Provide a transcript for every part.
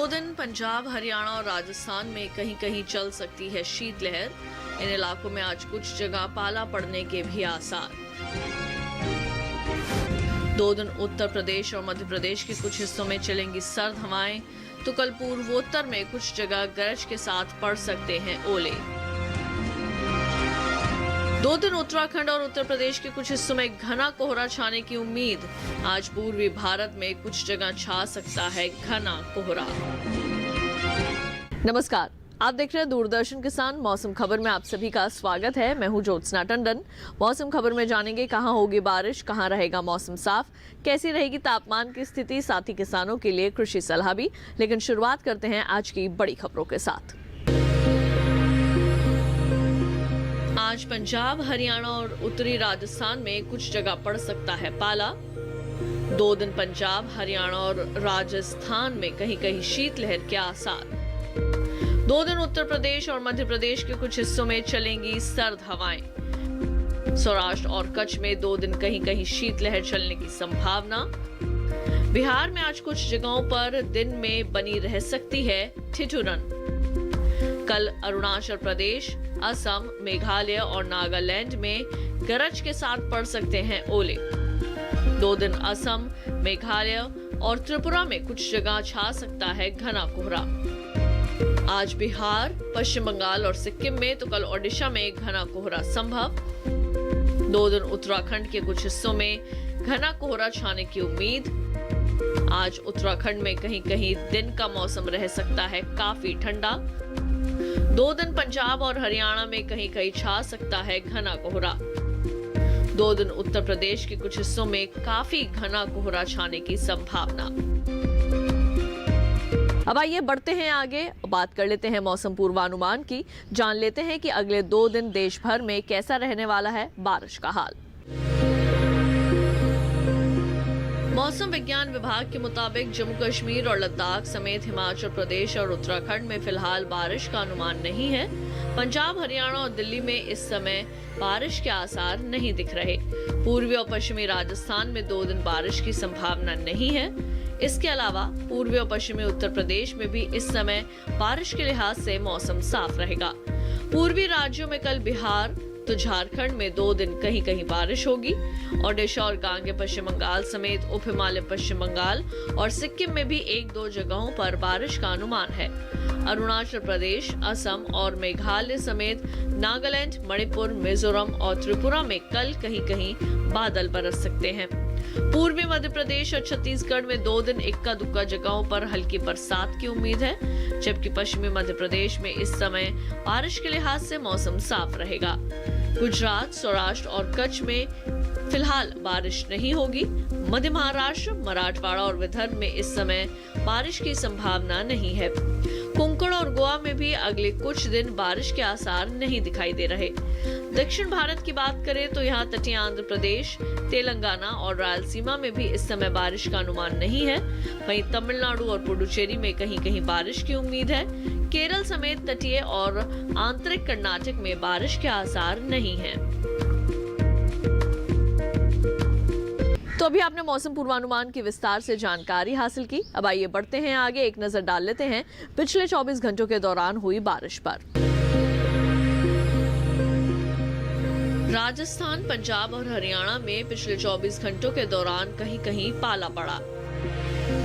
2 दिन पंजाब, हरियाणा और राजस्थान में कहीं कहीं चल सकती है शीतलहर। इन इलाकों में आज कुछ जगह पाला पड़ने के भी आसार। 2 दिन उत्तर प्रदेश और मध्य प्रदेश के कुछ हिस्सों में चलेंगी सर्द हवाएं, तो कल पूर्वोत्तर में कुछ जगह गरज के साथ पड़ सकते हैं ओले। 2 दिन उत्तराखंड और उत्तर प्रदेश के कुछ हिस्सों में घना कोहरा छाने की उम्मीद। आज पूर्वी भारत में कुछ जगह छा सकता है घना कोहरा। नमस्कार, आप देख रहे हैं दूरदर्शन किसान। मौसम खबर में आप सभी का स्वागत है। मैं हूं ज्योत्सना टंडन। मौसम खबर में जानेंगे कहां होगी बारिश, कहां रहेगा मौसम साफ, कैसी रहेगी तापमान की स्थिति, साथ ही किसानों के लिए कृषि सलाह भी। लेकिन शुरुआत करते हैं आज की बड़ी खबरों के साथ। आज पंजाब, हरियाणा और उत्तरी राजस्थान में कुछ जगह पड़ सकता है पाला। 2 दिन पंजाब, हरियाणा और राजस्थान में कहीं कहीं शीतलहर के आसार। 2 दिन उत्तर प्रदेश और मध्य प्रदेश के कुछ हिस्सों में चलेंगी सर्द हवाएं। सौराष्ट्र और कच्छ में 2 दिन कहीं कहीं शीतलहर चलने की संभावना। बिहार में आज कुछ जगहों पर दिन में बनी रह सकती है ठिठुरन। कल अरुणाचल प्रदेश, असम, मेघालय और नागालैंड में गरज के साथ पड़ सकते हैं ओले। 2 दिन असम, मेघालय और त्रिपुरा में कुछ जगह छा सकता है घना कोहरा। आज बिहार, पश्चिम बंगाल और सिक्किम में, तो कल ओडिशा में घना कोहरा संभव। 2 दिन उत्तराखंड के कुछ हिस्सों में घना कोहरा छाने की उम्मीद। आज उत्तराखंड में कहीं कहीं दिन का मौसम रह सकता है काफी ठंडा। 2 दिन पंजाब और हरियाणा में कहीं कहीं छा सकता है घना कोहरा। 2 दिन उत्तर प्रदेश के कुछ हिस्सों में काफी घना कोहरा छाने की संभावना। अब आइए बढ़ते हैं आगे, बात कर लेते हैं मौसम पूर्वानुमान की। जान लेते हैं कि अगले 2 दिन देश भर में कैसा रहने वाला है बारिश का हाल। मौसम विज्ञान विभाग के मुताबिक जम्मू कश्मीर और लद्दाख समेत हिमाचल प्रदेश और उत्तराखंड में फिलहाल बारिश का अनुमान नहीं है। पंजाब, हरियाणा और दिल्ली में इस समय बारिश के आसार नहीं दिख रहे। पूर्वी और पश्चिमी राजस्थान में 2 दिन बारिश की संभावना नहीं है। इसके अलावा पूर्वी और पश्चिमी उत्तर प्रदेश में भी इस समय बारिश के लिहाज से मौसम साफ रहेगा। पूर्वी राज्यों में कल बिहार तो झारखंड में 2 दिन कहीं कहीं बारिश होगी। ओडिशा और गांगे पश्चिम बंगाल समेत उप हिमालय पश्चिम बंगाल और सिक्किम में भी 1-2 जगहों पर बारिश का अनुमान है। अरुणाचल प्रदेश, असम और मेघालय समेत नागालैंड, मणिपुर, मिजोरम और त्रिपुरा में कल कहीं कहीं बादल बरस सकते हैं। पूर्वी मध्य प्रदेश और छत्तीसगढ़ में 2 दिन इक्का दुक्का जगहों पर हल्की बरसात की उम्मीद है, जबकि पश्चिमी मध्य प्रदेश में इस समय बारिश के लिहाज से मौसम साफ रहेगा। गुजरात, सौराष्ट्र और कच्छ में फिलहाल बारिश नहीं होगी। मध्य महाराष्ट्र, मराठवाड़ा और विदर्भ में इस समय बारिश की संभावना नहीं है। कोंकण और गोवा में भी अगले कुछ दिन बारिश के आसार नहीं दिखाई दे रहे। दक्षिण भारत की बात करें तो यहाँ तटीय आंध्र प्रदेश, तेलंगाना और रायलसीमा में भी इस समय बारिश का अनुमान नहीं है। वहीं तमिलनाडु और पुडुचेरी में कहीं कहीं बारिश की उम्मीद है। केरल समेत तटीय और आंतरिक कर्नाटक में बारिश के आसार नहीं है। तो अभी आपने मौसम पूर्वानुमान की विस्तार से जानकारी हासिल की। अब आइए बढ़ते हैं आगे, एक नजर डाल लेते हैं पिछले 24 घंटों के दौरान हुई बारिश पर। राजस्थान, पंजाब और हरियाणा में पिछले 24 घंटों के दौरान कहीं कहीं पाला पड़ा।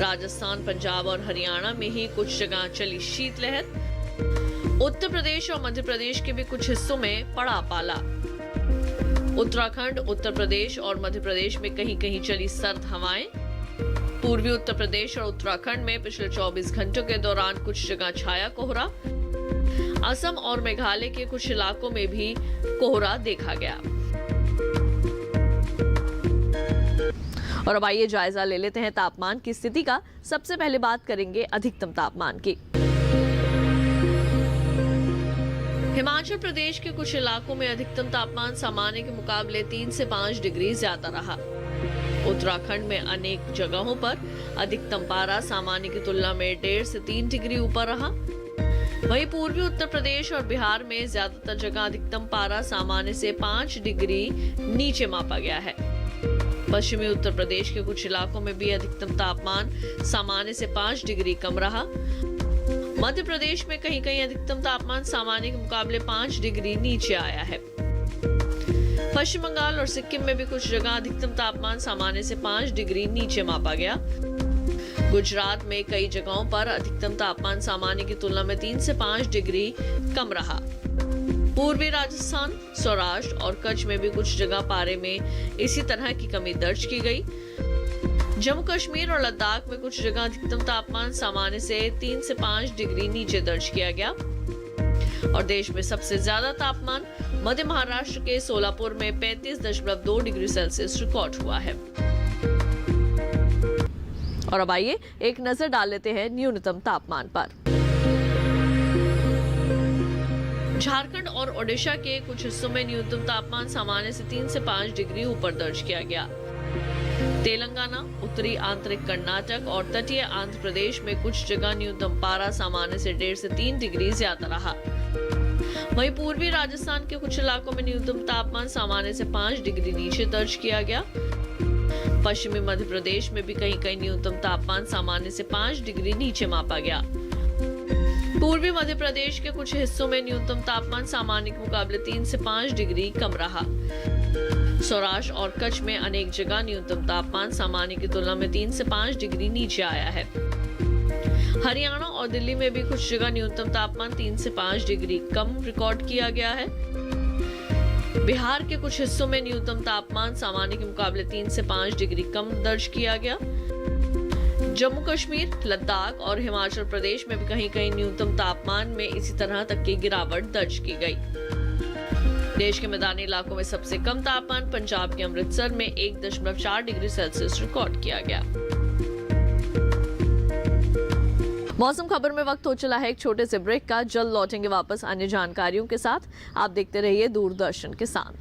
राजस्थान, पंजाब और हरियाणा में ही कुछ जगह चली शीतलहर। उत्तर प्रदेश और मध्य प्रदेश के भी कुछ हिस्सों में पड़ा पाला। उत्तराखंड, उत्तर प्रदेश और मध्य प्रदेश में कहीं कहीं चली सर्द हवाएं। पूर्वी उत्तर प्रदेश और उत्तराखंड में पिछले 24 घंटों के दौरान कुछ जगह छाया कोहरा। असम और मेघालय के कुछ इलाकों में भी कोहरा देखा गया। और अब आइए जायजा ले लेते हैं तापमान की स्थिति का। सबसे पहले बात करेंगे अधिकतम तापमान की। हिमाचल प्रदेश के कुछ इलाकों में अधिकतम तापमान सामान्य के मुकाबले 3 से 5 डिग्री ज्यादा रहा। उत्तराखंड में अनेक जगहों पर अधिकतम पारा सामान्य की तुलना में 1.5 से 3 डिग्री ऊपर रहा। वहीं पूर्वी उत्तर प्रदेश और बिहार में ज्यादातर जगह अधिकतम पारा सामान्य से 5 डिग्री नीचे मापा गया है। पश्चिमी उत्तर प्रदेश के कुछ इलाकों में भी अधिकतम तापमान सामान्य से 5 डिग्री कम रहा। मध्य प्रदेश में कहीं कहीं अधिकतम तापमान सामान्य के मुकाबले 5 डिग्री नीचे आया है। पश्चिम बंगाल और सिक्किम में भी कुछ जगह अधिकतम तापमान सामान्य से 5 डिग्री नीचे मापा गया। गुजरात में कई जगहों पर अधिकतम तापमान सामान्य की तुलना में 3 से 5 डिग्री कम रहा। पूर्वी राजस्थान, सौराष्ट्र और कच्छ में भी कुछ जगह पारे में इसी तरह की कमी दर्ज की गई। जम्मू कश्मीर और लद्दाख में कुछ जगह अधिकतम तापमान सामान्य से 3 से 5 डिग्री नीचे दर्ज किया गया। और देश में सबसे ज्यादा तापमान मध्य महाराष्ट्र के सोलापुर में 35.2 डिग्री सेल्सियस रिकॉर्ड हुआ है। और अब आइए एक नजर डाल लेते हैं न्यूनतम तापमान पर। झारखंड और ओडिशा के कुछ हिस्सों में न्यूनतम तापमान सामान्य से 3 से 5 डिग्री ऊपर दर्ज किया गया। तेलंगाना, उत्तरी आंतरिक कर्नाटक और तटीय आंध्र प्रदेश में कुछ जगह न्यूनतम पारा सामान्य से 1.5 से 3 डिग्री ज्यादा रहा। वहीं पूर्वी राजस्थान के कुछ इलाकों में न्यूनतम तापमान सामान्य से 5 डिग्री नीचे दर्ज किया गया। पश्चिमी मध्य प्रदेश में भी कहीं कहीं न्यूनतम तापमान सामान्य से 5 डिग्री नीचे मापा गया। पूर्वी मध्य प्रदेश के कुछ हिस्सों में न्यूनतम तापमान सामान्य के मुकाबले 3 से 5 डिग्री कम रहा। सौराष्ट्र और कच्छ में अनेक जगह न्यूनतम तापमान सामान्य की तुलना में 3 से 5 डिग्री नीचे आया है। हरियाणा और दिल्ली में भी कुछ जगह न्यूनतम तापमान 3 से 5 डिग्री कम रिकॉर्ड किया गया है। बिहार के कुछ हिस्सों में न्यूनतम तापमान सामान्य के मुकाबले 3 से 5 डिग्री कम दर्ज किया गया। जम्मू कश्मीर, लद्दाख और हिमाचल प्रदेश में भी कहीं कहीं न्यूनतम तापमान में इसी तरह तक की गिरावट दर्ज की गई। देश के मैदानी इलाकों में सबसे कम तापमान पंजाब के अमृतसर में 1.4 डिग्री सेल्सियस रिकॉर्ड किया गया। मौसम खबर में वक्त हो चला है एक छोटे से ब्रेक का। जल्द लौटेंगे वापस अन्य जानकारियों के साथ। आप देखते रहिए दूरदर्शन किसान।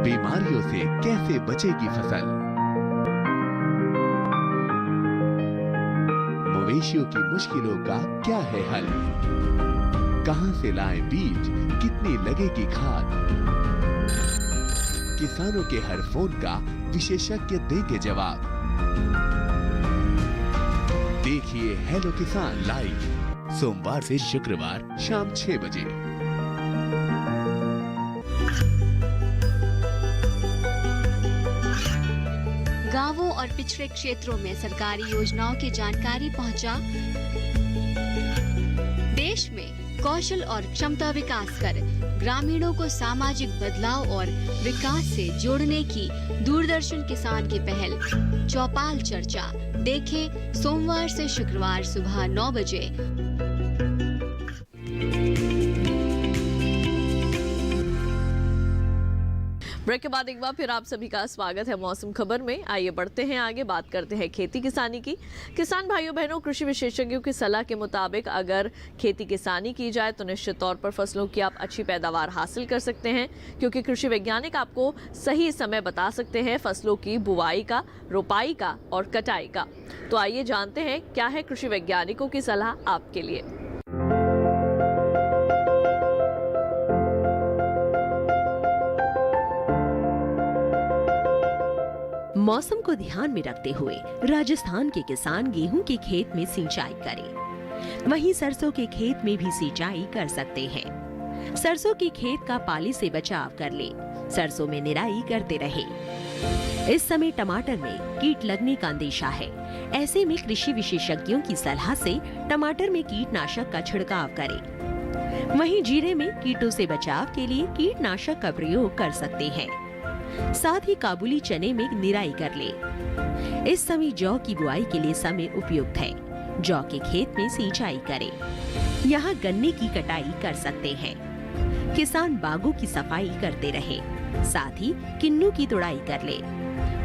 बीमारियों से कैसे बचेगी फसल? मवेशियों की मुश्किलों का क्या है हल? कहां से लाएं बीज? कितनी लगेगी खाद? किसानों के हर फोन का विशेषज्ञ देंगे जवाब। देखिए हेलो किसान लाइव सोमवार से शुक्रवार शाम 6 बजे। गांवों और पिछड़े क्षेत्रों में सरकारी योजनाओं की जानकारी पहुंचा। देश में कौशल और क्षमता विकास कर ग्रामीणों को सामाजिक बदलाव और विकास से जोड़ने की दूरदर्शन किसान की पहल चौपाल चर्चा देखें सोमवार से शुक्रवार सुबह 9 बजे। ब्रेक के बाद एक बार फिर आप सभी का स्वागत है मौसम खबर में। आइए बढ़ते हैं आगे, बात करते हैं खेती किसानी की। किसान भाइयों बहनों, कृषि विशेषज्ञों की सलाह के मुताबिक अगर खेती किसानी की जाए तो निश्चित तौर पर फसलों की आप अच्छी पैदावार हासिल कर सकते हैं, क्योंकि कृषि वैज्ञानिक आपको सही समय बता सकते हैं फसलों की बुवाई का, रोपाई का और कटाई का। तो आइए जानते हैं क्या है कृषि वैज्ञानिकों की सलाह आपके लिए। मौसम को ध्यान में रखते हुए राजस्थान के किसान गेहूं के खेत में सिंचाई करें। वहीं सरसों के खेत में भी सिंचाई कर सकते हैं। सरसों के खेत का पाली से बचाव कर ले। सरसों में निराई करते रहे। इस समय टमाटर में कीट लगने का अंदेशा है। ऐसे में कृषि विशेषज्ञों की सलाह से टमाटर में कीटनाशक का छिड़काव करें। वहीं जीरे में कीटों से बचाव के लिए कीटनाशक का प्रयोग कर सकते हैं। साथ ही काबुली चने में निराई कर ले। इस समय जौ की बुआई के लिए समय उपयुक्त है। जौ के खेत में सिंचाई करें। यहाँ गन्ने की कटाई कर सकते हैं। किसान बागों की सफाई करते रहे। साथ ही किन्नू की तुड़ाई कर ले।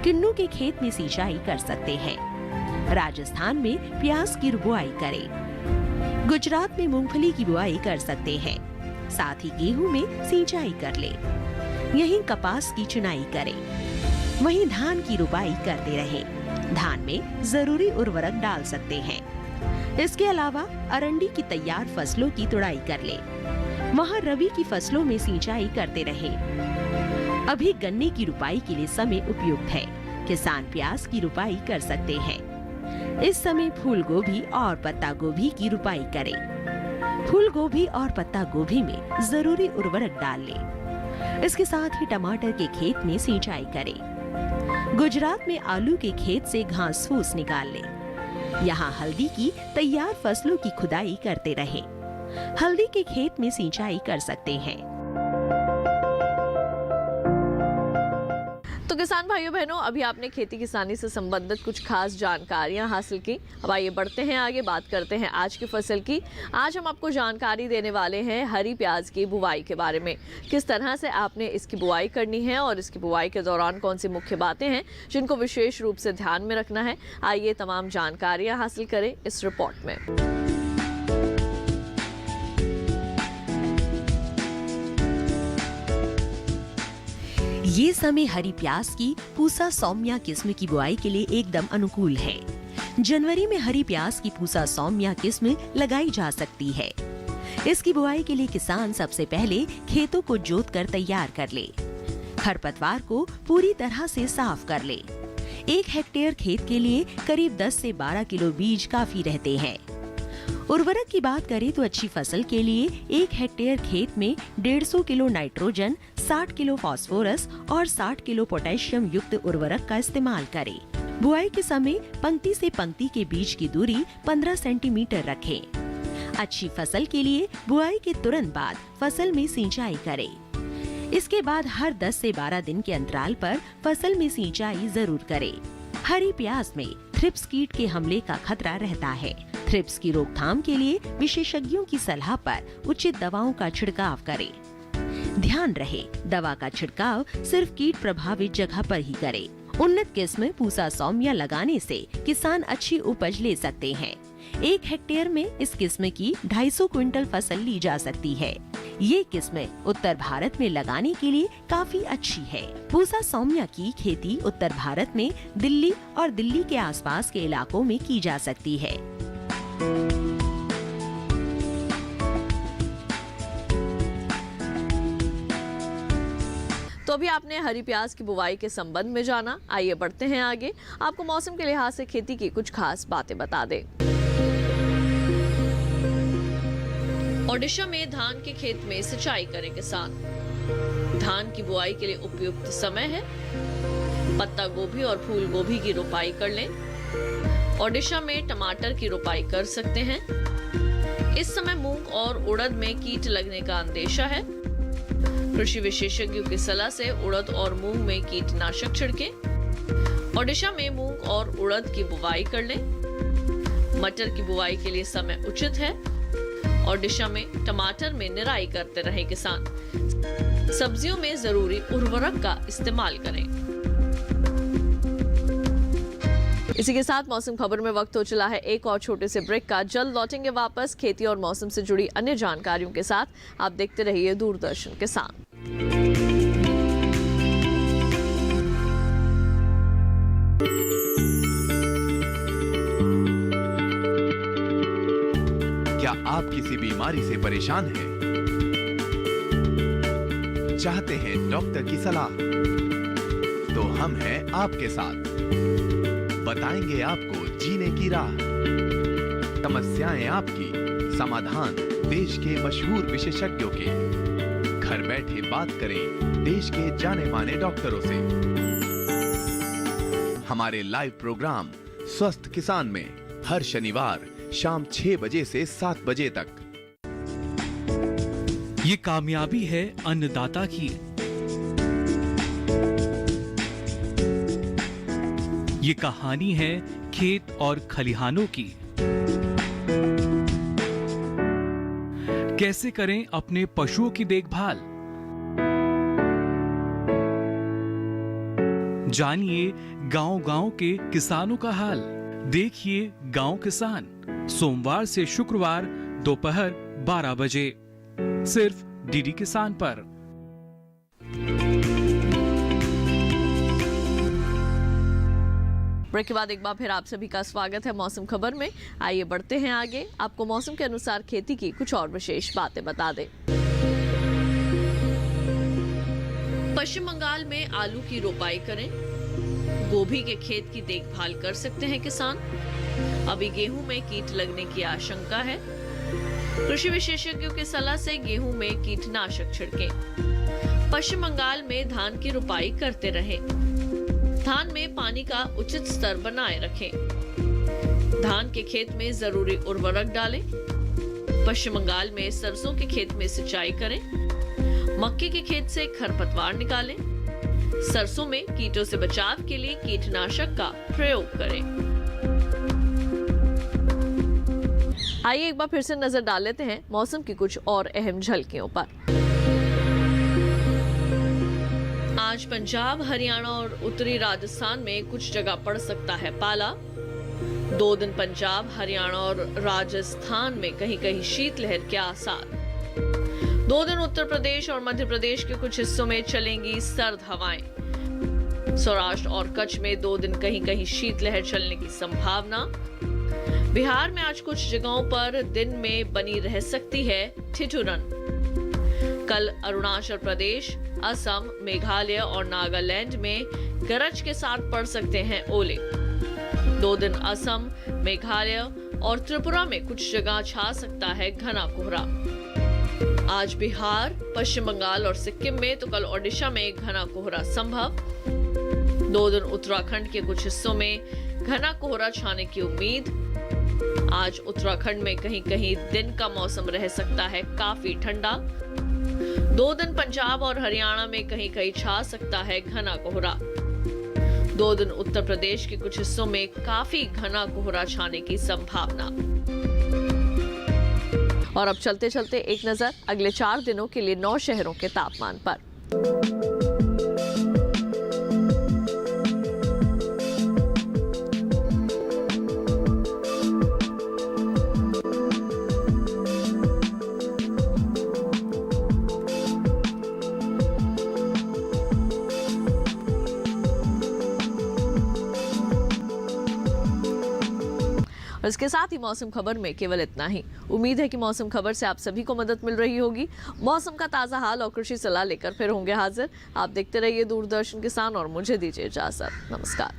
किन्नू के खेत में सिंचाई कर सकते हैं। राजस्थान में प्याज की बुआई करें। गुजरात में मूंगफली की बुआई कर सकते हैं। साथ ही गेहूं में सिंचाई कर ले। यहीं कपास की चुनाई करें। वहीं धान की रुपाई करते रहे। धान में जरूरी उर्वरक डाल सकते हैं। इसके अलावा अरंडी की तैयार फसलों की तुड़ाई कर ले। वहां रबी की फसलों में सिंचाई करते रहे। अभी गन्ने की रुपाई के लिए समय उपयुक्त है। किसान प्याज की रुपाई कर सकते हैं। इस समय फूल गोभी और पत्ता गोभी की रुपाई करें। फूल गोभी और पत्ता गोभी में जरूरी उर्वरक डाल लें। इसके साथ ही टमाटर के खेत में सिंचाई करें। गुजरात में आलू के खेत से घास फूस निकाल लें। यहाँ हल्दी की तैयार फसलों की खुदाई करते रहें। हल्दी के खेत में सिंचाई कर सकते हैं। तो किसान भाइयों बहनों, अभी आपने खेती किसानी से संबंधित कुछ खास जानकारियां हासिल की। अब आइए बढ़ते हैं आगे, बात करते हैं आज की फसल की। आज हम आपको जानकारी देने वाले हैं हरी प्याज की बुवाई के बारे में। किस तरह से आपने इसकी बुवाई करनी है और इसकी बुवाई के दौरान कौन सी मुख्य बातें हैं जिनको विशेष रूप से ध्यान में रखना है। आइए तमाम जानकारियां हासिल करें इस रिपोर्ट में। ये समय हरी प्याज की पूसा सौम्या किस्म की बुआई के लिए एकदम अनुकूल है। जनवरी में हरी प्याज की पूसा सौम्या किस्म लगाई जा सकती है। इसकी बुआई के लिए किसान सबसे पहले खेतों को जोत कर तैयार कर ले। खरपतवार को पूरी तरह से साफ कर ले। 1 हेक्टेयर खेत के लिए करीब 10 से 12 किलो बीज काफी रहते हैं। उर्वरक की बात करें तो अच्छी फसल के लिए 1 हेक्टेयर खेत में 150 किलो नाइट्रोजन, 60 किलो फास्फोरस और 60 किलो पोटेशियम युक्त उर्वरक का इस्तेमाल करें। बुआई के समय पंक्ति से पंक्ति के बीच की दूरी 15 सेंटीमीटर रखें। अच्छी फसल के लिए बुआई के तुरंत बाद फसल में सिंचाई करें। इसके बाद हर 10 से 12 दिन के अंतराल पर फसल में सिंचाई जरूर करें। हरी प्याज में थ्रिप्स कीट के हमले का खतरा रहता है। थ्रिप्स की रोकथाम के लिए विशेषज्ञों की सलाह पर उचित दवाओं का छिड़काव करें। ध्यान रहे, दवा का छिड़काव सिर्फ कीट प्रभावित जगह पर ही करें। उन्नत किस्म पूसा सौम्या लगाने से किसान अच्छी उपज ले सकते हैं। 1 हेक्टेयर में इस किस्म की 250 क्विंटल फसल ली जा सकती है। ये किस्म उत्तर भारत में लगाने के लिए काफी अच्छी है। पूसा सौम्या की खेती उत्तर भारत में दिल्ली और दिल्ली के आसपास के इलाकों में की जा सकती है। तो अभी आपने हरी प्याज की बुवाई के संबंध में जाना। आइए बढ़ते हैं आगे, आपको मौसम के लिहाज से खेती की कुछ खास बातें बता दें। ओडिशा में धान के खेत में सिंचाई करें किसान। धान की बुआई के लिए उपयुक्त समय है। पत्ता गोभी और फूल गोभी की रोपाई कर लें। ओडिशा में टमाटर की रोपाई कर सकते हैं। इस समय मूंग और उड़द में कीट लगने का अंदेशा है। कृषि विशेषज्ञों की सलाह से उड़द और मूंग में कीटनाशक छिड़कें। ओडिशा में मूंग और उड़द की बुवाई कर लें। मटर की बुआई के लिए समय उचित है। ओडिशा में टमाटर में निराई करते रहे किसान। सब्जियों में जरूरी उर्वरक का इस्तेमाल करें। इसी के साथ मौसम खबर में वक्त हो चला है एक और छोटे से ब्रेक का। जल्द लौटेंगे वापस खेती और मौसम से जुड़ी अन्य जानकारियों के साथ। आप देखते रहिए दूरदर्शन किसान। क्या आप किसी बीमारी से परेशान हैं? चाहते हैं डॉक्टर की सलाह? तो हम हैं आपके साथ। बताएंगे आपको जीने की राह। समस्याएं आपकी, समाधान देश के मशहूर विशेषज्ञों के। घर बैठे बात करें देश के जाने माने डॉक्टरों से। हमारे लाइव प्रोग्राम स्वस्थ किसान में हर शनिवार शाम 6 बजे से 7 बजे तक। ये कामयाबी है अन्नदाता की। ये कहानी है खेत और खलिहानों की। कैसे करें अपने पशुओं की देखभाल, जानिए गांव-गांव के किसानों का हाल। देखिए गांव किसान सोमवार से शुक्रवार दोपहर 12 बजे सिर्फ डीडी किसान पर। ब्रेक के बाद एक बार फिर आप सभी का स्वागत है मौसम खबर में। आइए बढ़ते हैं आगे, आपको मौसम के अनुसार खेती की कुछ और विशेष बातें बता दें। पश्चिम बंगाल में आलू की रोपाई करें। गोभी के खेत की देखभाल कर सकते हैं किसान। अभी गेहूं में कीट लगने की आशंका है। कृषि विशेषज्ञों की सलाह से गेहूं में कीटनाशक छिड़कें। पश्चिम बंगाल में धान की रोपाई करते रहें। धान में पानी का उचित स्तर बनाए रखें। धान के खेत में जरूरी उर्वरक डालें। पश्चिम बंगाल में सरसों के खेत में सिंचाई करें। मक्के के खेत से खरपतवार निकालें। सरसों में कीटों से बचाव के लिए कीटनाशक का प्रयोग करें। आइए एक बार फिर से नजर डाल लेते हैं मौसम की कुछ और अहम झलकियों पर। आज पंजाब, हरियाणा और उत्तरी राजस्थान में कुछ जगह पड़ सकता है पाला। 2 दिन पंजाब, हरियाणा और राजस्थान में कहीं कहीं शीतलहर के आसार। 2 दिन उत्तर प्रदेश और मध्य प्रदेश के कुछ हिस्सों में चलेंगी सर्द हवाएं। सौराष्ट्र और कच्छ में 2 दिन कहीं कहीं शीतलहर चलने की संभावना। बिहार में आज कुछ जगहों पर दिन में बनी रह सकती है ठिठुरन। कल अरुणाचल प्रदेश, असम, मेघालय और नागालैंड में गरज के साथ पड़ सकते हैं ओले। 2 दिन असम, मेघालय और त्रिपुरा में कुछ जगह छा सकता है घना कोहरा। आज बिहार, पश्चिम बंगाल और सिक्किम में तो कल ओडिशा में घना कोहरा संभव। 2 दिन उत्तराखंड के कुछ हिस्सों में घना कोहरा छाने की उम्मीद। आज उत्तराखंड में कहीं कहीं दिन का मौसम रह सकता है काफी ठंडा। 2 दिन पंजाब और हरियाणा में कहीं कहीं छा सकता है घना कोहरा। 2 दिन उत्तर प्रदेश के कुछ हिस्सों में काफी घना कोहरा छाने की संभावना। और अब चलते चलते एक नजर अगले 4 दिनों के लिए 9 शहरों के तापमान पर। इसके साथ ही मौसम खबर में केवल इतना ही। उम्मीद है कि मौसम खबर से आप सभी को मदद मिल रही होगी। मौसम का ताजा हाल और कृषि सलाह लेकर फिर होंगे हाजिर। आप देखते रहिए दूरदर्शन किसान और मुझे दीजिए इजाजत। नमस्कार।